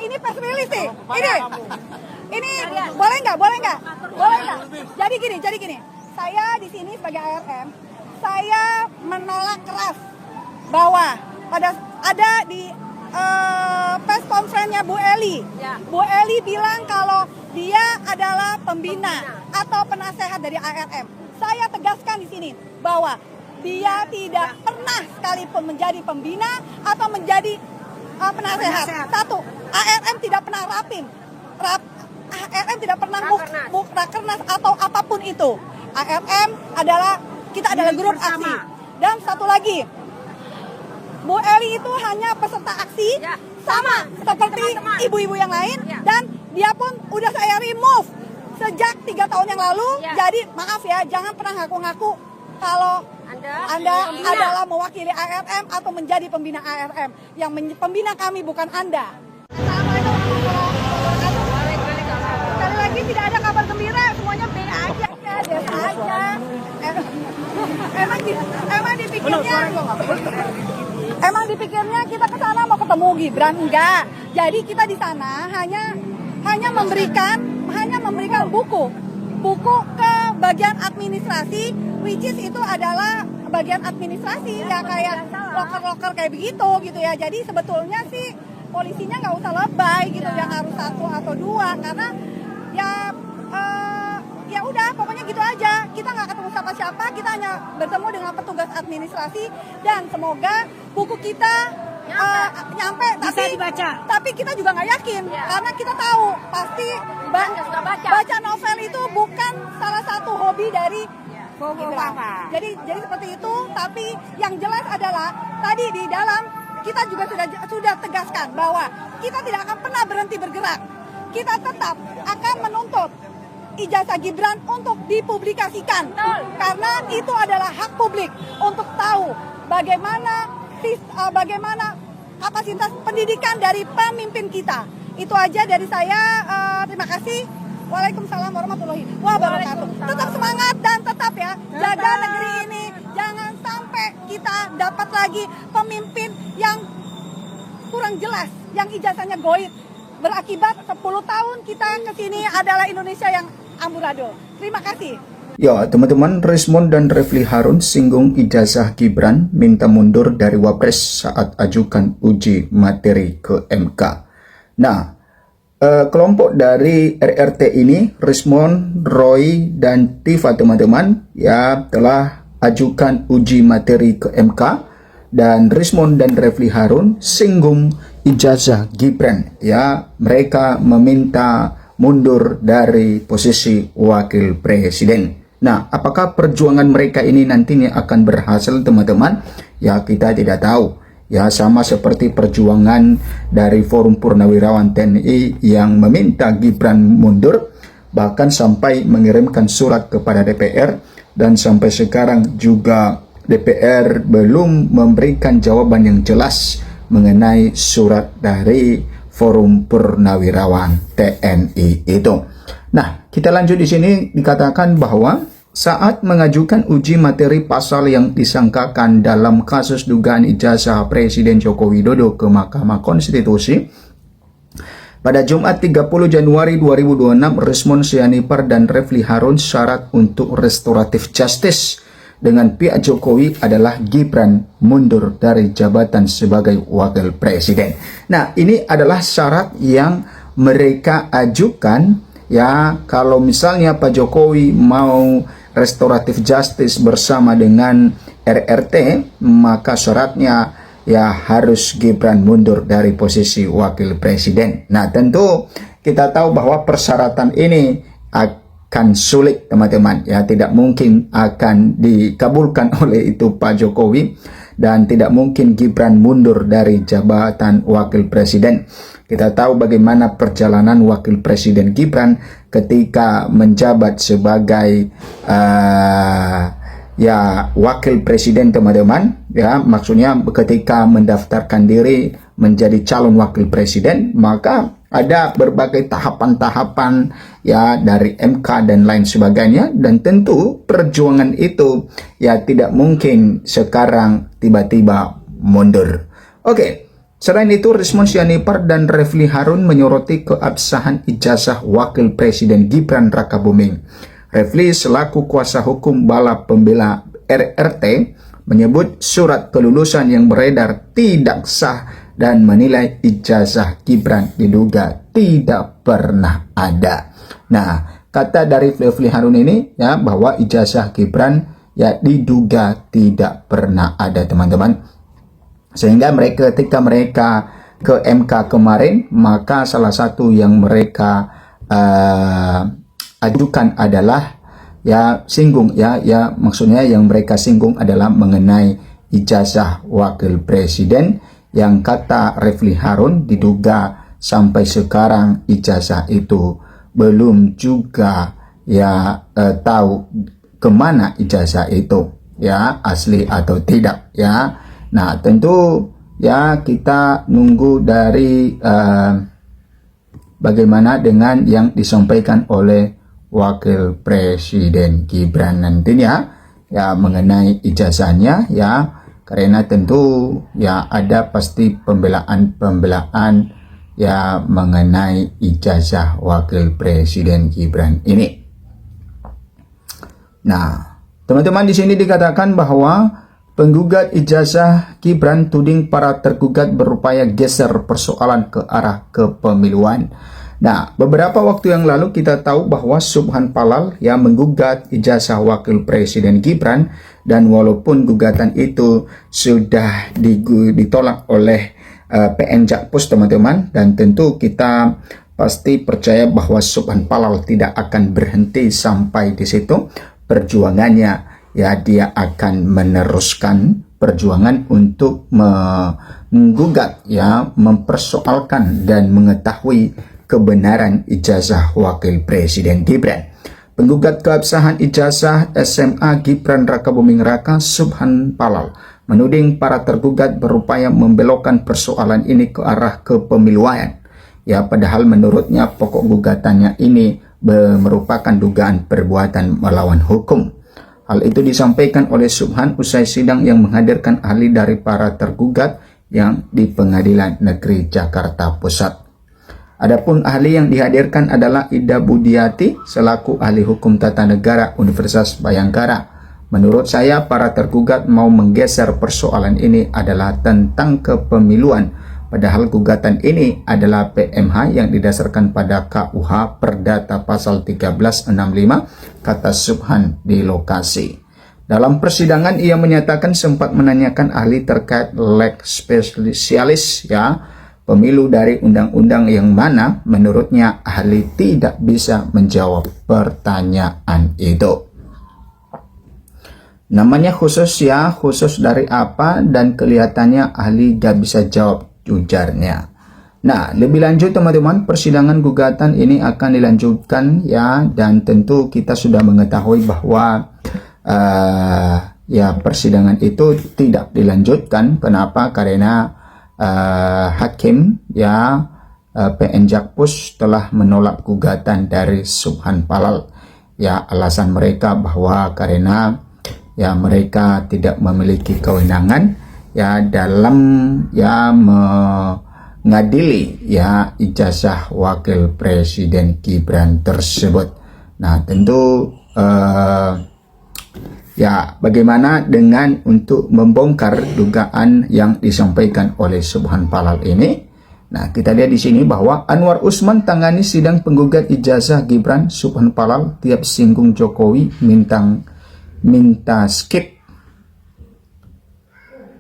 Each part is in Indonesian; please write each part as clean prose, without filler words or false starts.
ini press release nih. Ini boleh nggak? Boleh nggak? Jadi gini. Saya di sini sebagai ARM, saya menolak keras bahwa ada di press conference-nya Bu Eli. Bu Eli bilang kalau dia adalah pembina atau penasehat dari ARM. Saya tegaskan di sini bahwa dia tidak pernah sekalipun menjadi pembina atau menjadi penasehat. Satu, ARM tidak pernah ARM tidak pernah rakernas atau apapun itu. ARM kita adalah grup aksi. Dan satu lagi, Bu Eli itu hanya peserta aksi sama seperti ibu-ibu yang lain, dan dia pun udah saya remove sejak 3 tahun yang lalu. Jadi maaf ya, jangan pernah ngaku-ngaku kalau Anda adalah mewakili ARM atau menjadi pembina ARM. Yang pembina kami bukan Anda. Sekali lagi tidak ada kabar gembira, semuanya B aja, biasa aja. Emang dipikirnya kita ke sana mau ketemu Gibran? Enggak. Jadi kita di sana hanya memberikan buku ke bagian administrasi, which is itu adalah bagian administrasi ya, kayak loker kayak begitu gitu ya. Jadi sebetulnya sih polisinya nggak usah lebay gitu, yang harus 1 atau 2, karena ya udah pokoknya gitu aja. Kita nggak ketemu siapa-siapa, kita hanya bertemu dengan petugas administrasi, dan semoga buku kita nyampe, bisa dibaca. Tapi kita juga nggak yakin karena kita tahu pasti baca novel itu bukan salah satu hobi dari Gibran. Jadi seperti itu. Tapi yang jelas adalah tadi di dalam kita juga sudah tegaskan bahwa kita tidak akan pernah berhenti bergerak. Kita tetap akan menuntut ijazah Gibran untuk dipublikasikan, karena itu adalah hak publik untuk tahu bagaimana kapasitas pendidikan dari pemimpin kita. Itu aja dari saya. Terima kasih. Waalaikumsalam warahmatullahi wabarakatuh. Tetap semangat dan tetap ya jaga negeri ini. Jangan sampai kita dapat lagi pemimpin yang kurang jelas, yang ijazahnya goib. Berakibat 10 tahun kita kesini adalah Indonesia yang amburadul. Terima kasih. Ya teman-teman, Rismond dan Refli Harun singgung ijazah Gibran, minta mundur dari Wapres saat ajukan uji materi ke MK. Nah, kelompok dari RRT ini, Rismond, Roy, dan Tifa teman-teman, ya telah ajukan uji materi ke MK, dan Rismond dan Refli Harun singgung ijazah Gibran, ya mereka meminta mundur dari posisi wakil presiden. Nah, apakah perjuangan mereka ini nantinya akan berhasil teman-teman? Ya kita tidak tahu. Ya sama seperti perjuangan dari Forum Purnawirawan TNI yang meminta Gibran mundur, bahkan sampai mengirimkan surat kepada DPR, dan sampai sekarang juga DPR belum memberikan jawaban yang jelas mengenai surat dari Forum Purnawirawan TNI itu. Nah, kita lanjut di sini. Dikatakan bahwa saat mengajukan uji materi pasal yang disangkakan dalam kasus dugaan ijazah Presiden Joko Widodo ke Mahkamah Konstitusi, pada Jumat 30 Januari 2026, Rismond Sianipar dan Refli Harun syarat untuk restoratif justice dengan pihak Jokowi adalah Gibran mundur dari jabatan sebagai wakil presiden. Nah, ini adalah syarat yang mereka ajukan, ya kalau misalnya Pak Jokowi mau restoratif justice bersama dengan RRT, maka syaratnya ya harus Gibran mundur dari posisi wakil presiden. Nah, tentu kita tahu bahwa persyaratan ini akan sulit teman-teman, ya tidak mungkin akan dikabulkan oleh itu Pak Jokowi, dan tidak mungkin Gibran mundur dari jabatan wakil presiden. Kita tahu bagaimana perjalanan wakil presiden Gibran ketika menjabat sebagai ya wakil presiden teman-teman, ya maksudnya ketika mendaftarkan diri menjadi calon wakil presiden, maka ada berbagai tahapan-tahapan ya dari MK dan lain sebagainya, dan tentu perjuangan itu ya tidak mungkin sekarang tiba-tiba mundur. Oke, Selain itu, Rismond Sianipar dan Refli Harun menyoroti keabsahan ijazah Wakil Presiden Gibran Rakabuming. Refli selaku kuasa hukum Bala Pembela RRT menyebut surat kelulusan yang beredar tidak sah dan menilai ijazah Gibran diduga tidak pernah ada. Nah, kata dari Refli Harun ini ya bahwa ijazah Gibran ya diduga tidak pernah ada, teman-teman. Sehingga ketika mereka ke MK kemarin, maka salah satu yang mereka ajukan adalah maksudnya yang mereka singgung adalah mengenai ijazah Wakil Presiden yang kata Refli Harun diduga sampai sekarang ijazah itu belum juga tahu kemana ijazah itu ya, asli atau tidak ya. Nah, tentu ya kita nunggu dari bagaimana dengan yang disampaikan oleh Wakil Presiden Gibran nantinya ya mengenai ijazahnya ya, karena tentu ya ada pasti pembelaan ya mengenai ijazah Wakil Presiden Gibran ini. Nah, teman-teman, di sini dikatakan bahwa penggugat ijazah Gibran tuding para tergugat berupaya geser persoalan ke arah kepemiluan. Nah, beberapa waktu yang lalu kita tahu bahwa Subhan Palal yang menggugat ijazah Wakil Presiden Gibran, dan walaupun gugatan itu sudah ditolak oleh PN Jakpus, teman-teman, dan tentu kita pasti percaya bahwa Subhan Palal tidak akan berhenti sampai di situ perjuangannya. Ya, dia akan meneruskan perjuangan untuk menggugat ya, mempersoalkan dan mengetahui kebenaran ijazah Wakil Presiden Gibran. Penggugat keabsahan ijazah SMA Gibran Rakabuming Raka, Subhan Palal, menuding para tergugat berupaya membelokkan persoalan ini ke arah kepemiluan. Ya, padahal menurutnya pokok gugatannya ini merupakan dugaan perbuatan melawan hukum. Hal itu disampaikan oleh Subhan usai sidang yang menghadirkan ahli dari para tergugat yang di Pengadilan Negeri Jakarta Pusat. Adapun ahli yang dihadirkan adalah Ida Budiati selaku ahli hukum tata negara Universitas Bhayangkara. Menurut saya, para tergugat mau menggeser persoalan ini adalah tentang kepemiluan, padahal gugatan ini adalah PMH yang didasarkan pada KUH Perdata pasal 1365, kata Subhan di lokasi. Dalam persidangan ia menyatakan sempat menanyakan ahli terkait lex spesialis ya, pemilu dari undang-undang yang mana menurutnya ahli tidak bisa menjawab pertanyaan itu. Namanya khusus ya, khusus dari apa, dan kelihatannya ahli gak bisa jawab, ujarnya. Nah, lebih lanjut teman-teman, persidangan gugatan ini akan dilanjutkan ya, dan tentu kita sudah mengetahui bahwa ya persidangan itu tidak dilanjutkan. Kenapa? Karena hakim ya PN Jakpus telah menolak gugatan dari Subhan Palal. Ya, alasan mereka bahwa karena ya mereka tidak memiliki kewenangan ya dalam ya mengadili ya ijazah Wakil Presiden Gibran tersebut. Nah, tentu ya bagaimana dengan untuk membongkar dugaan yang disampaikan oleh Subhan Palal ini? Nah, kita lihat di sini bahwa Anwar Usman tangani sidang penggugat ijazah Gibran. Subhan Palal tiap singgung Jokowi minta skip.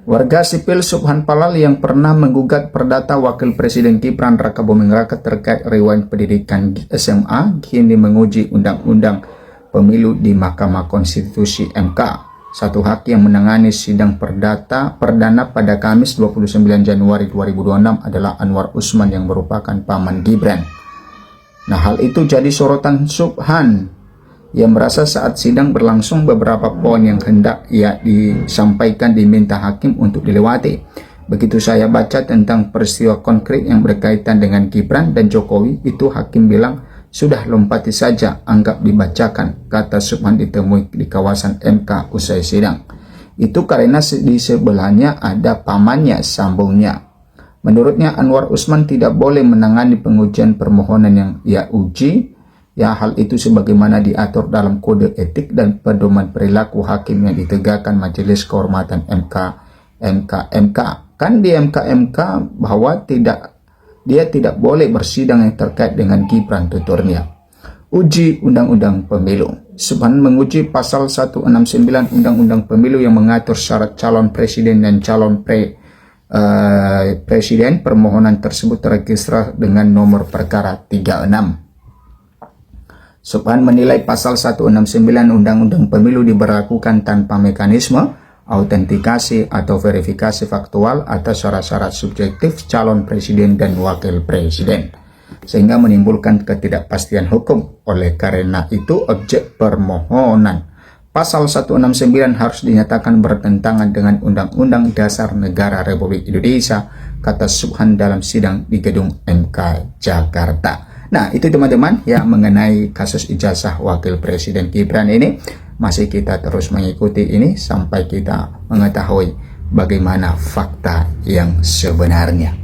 Warga sipil Subhan Palal yang pernah menggugat perdata Wakil Presiden Gibran Rakabuming Raka terkait riwayat pendidikan SMA kini menguji undang-undang pemilu di Mahkamah Konstitusi MK. Satu hakim yang menangani sidang perdana pada Kamis 29 Januari 2026 adalah Anwar Usman yang merupakan paman Gibran. Nah, hal itu jadi sorotan Subhan yang merasa saat sidang berlangsung beberapa poin yang hendak ia disampaikan diminta hakim untuk dilewati. Begitu saya baca tentang peristiwa konkret yang berkaitan dengan Gibran dan Jokowi, itu hakim bilang sudah lompati saja, anggap dibacakan, kata Subhan ditemui di kawasan MK usai sidang. Itu karena di sebelahnya ada pamannya, sambungnya. Menurutnya, Anwar Usman tidak boleh menangani pengujian permohonan yang ia uji. Ya, hal itu sebagaimana diatur dalam kode etik dan pedoman perilaku hakim yang ditegakkan Majelis Kehormatan MK. Kan di MK bahwa dia tidak boleh bersidang yang terkait dengan Gibran, tuturnya. Uji Undang-Undang Pemilu. Subhan menguji pasal 169 Undang-Undang Pemilu yang mengatur syarat calon presiden dan calon presiden. Permohonan tersebut terregistrasi dengan nomor perkara 36. Subhan menilai pasal 169 Undang-Undang Pemilu diberlakukan tanpa mekanisme autentikasi atau verifikasi faktual atas syarat-syarat subjektif calon presiden dan wakil presiden, sehingga menimbulkan ketidakpastian hukum. Oleh karena itu, objek permohonan pasal 169 harus dinyatakan bertentangan dengan Undang-Undang Dasar Negara Republik Indonesia, kata Subhan dalam sidang di Gedung MK Jakarta. Nah, itu teman-teman ya mengenai kasus ijazah wakil presiden Gibran ini. Masih kita terus mengikuti ini sampai kita mengetahui bagaimana fakta yang sebenarnya.